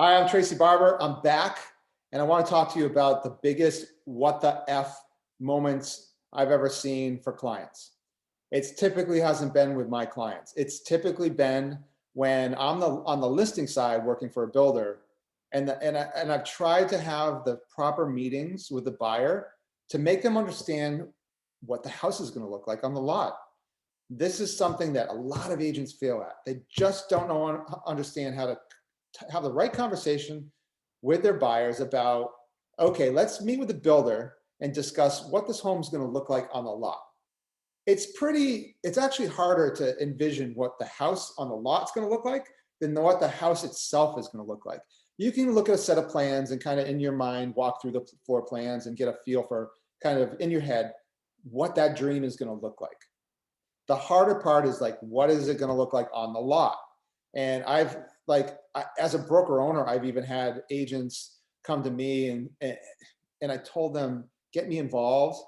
Hi, I'm Tracy Barber. I'm back, and I want to talk to you about the biggest what the F moments I've ever seen for clients. It's typically hasn't been with my clients. It's typically been when I'm on the listing side working for a builder, and I've tried to have the proper meetings with the buyer to make them understand what the house is going to look like on the lot. This is something that a lot of agents fail at. They just don't know understand how to have the right conversation with their buyers about, okay, let's meet with the builder and discuss what this home is going to look like on the lot. It's actually harder to envision what the house on the lot is going to look like than what the house itself is going to look like. You can look at a set of plans and kind of in your mind walk through the floor plans and get a feel for kind of in your head what that dream is going to look like. The harder part is like, what is it going to look like on the lot? And as a broker owner, I've even had agents come to me and I told them, get me involved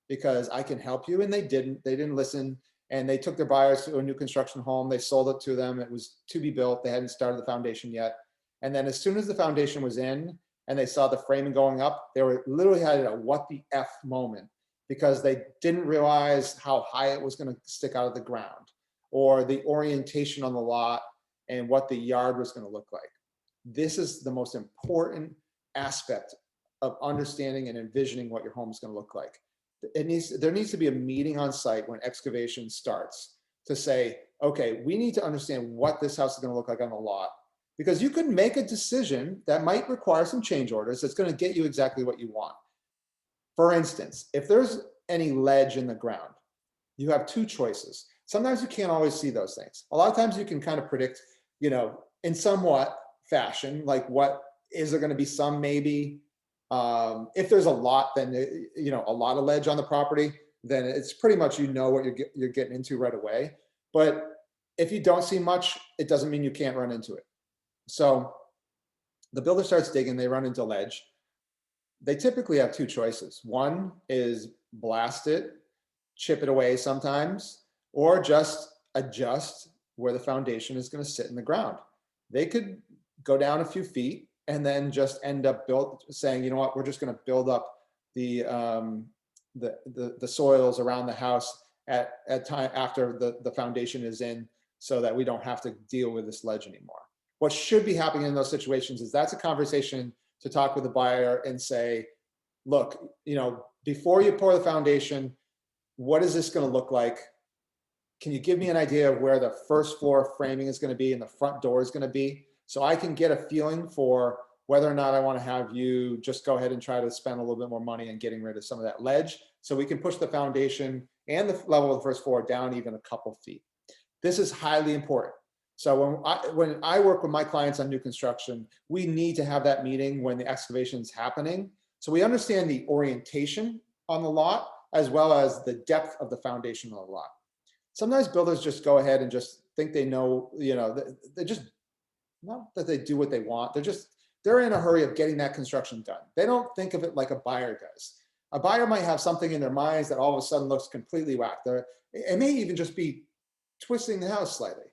because I can help you. And they didn't listen. And they took their buyers to a new construction home. They sold it to them. It was to be built. They hadn't started the foundation yet. And then as soon as the foundation was in and they saw the framing going up, they were literally had a what the F moment because they didn't realize how high it was going to stick out of the ground or the orientation on the lot and what the yard was going to look like. This is the most important aspect of understanding and envisioning what your home is going to look like. There needs to be a meeting on site when excavation starts to say, okay, we need to understand what this house is going to look like on the lot, because you can make a decision that might require some change orders that's going to get you exactly what you want. For instance, if there's any ledge in the ground, you have two choices. Sometimes you can't always see those things. A lot of times you can kind of predict, in somewhat fashion, like what is there going to be some maybe. If there's a lot, then a lot of ledge on the property, then it's pretty much what you're getting into right away. But if you don't see much, it doesn't mean you can't run into it. So the builder starts digging, they run into ledge. They typically have two choices. One is blast it, chip it away sometimes, or just adjust where the foundation is going to sit in the ground. They could go down a few feet and then just end up saying, you know what, we're just going to build up the soils around the house at time after the foundation is in, so that we don't have to deal with this ledge anymore. What should be happening in those situations is that's a conversation to talk with the buyer and say, look, before you pour the foundation, what is this going to look like? Can you give me an idea of where the first floor framing is going to be and the front door is going to be, so I can get a feeling for whether or not I want to have you just go ahead and try to spend a little bit more money in getting rid of some of that ledge, so we can push the foundation and the level of the first floor down even a couple feet. This is highly important. So when I work with my clients on new construction, we need to have that meeting when the excavation is happening, so we understand the orientation on the lot as well as the depth of the foundation on the lot. Sometimes builders just go ahead and just think they know, they just, not that they do what they want, they're in a hurry of getting that construction done. They don't think of it like a buyer does. A buyer might have something in their minds that all of a sudden looks completely whacked. It may even just be twisting the house slightly.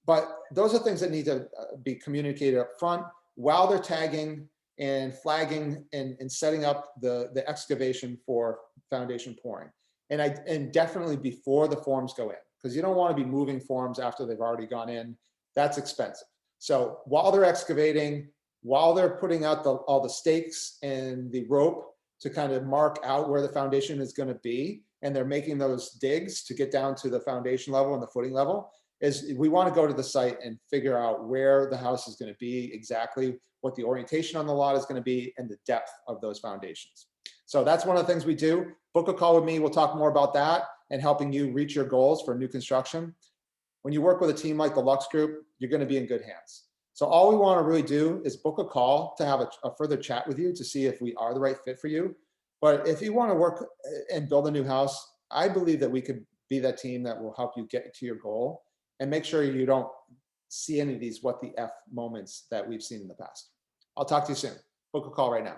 But those are things that need to be communicated up front while they're tagging and flagging and setting up the excavation for foundation pouring. And definitely before the forms go in, because you don't want to be moving forms after they've already gone in. That's expensive. So while they're excavating, while they're putting out all the stakes and the rope to kind of mark out where the foundation is going to be, and they're making those digs to get down to the foundation level and the footing level, is we want to go to the site and figure out where the house is going to be, exactly what the orientation on the lot is going to be, and the depth of those foundations. So that's one of the things we do. Book a call with me. We'll talk more about that and helping you reach your goals for new construction. When you work with a team like the Lux Group, you're going to be in good hands. So all we want to really do is book a call to have a further chat with you to see if we are the right fit for you. But if you want to work and build a new house, I believe that we could be that team that will help you get to your goal and make sure you don't see any of these what the F moments that we've seen in the past. I'll talk to you soon. Book a call right now.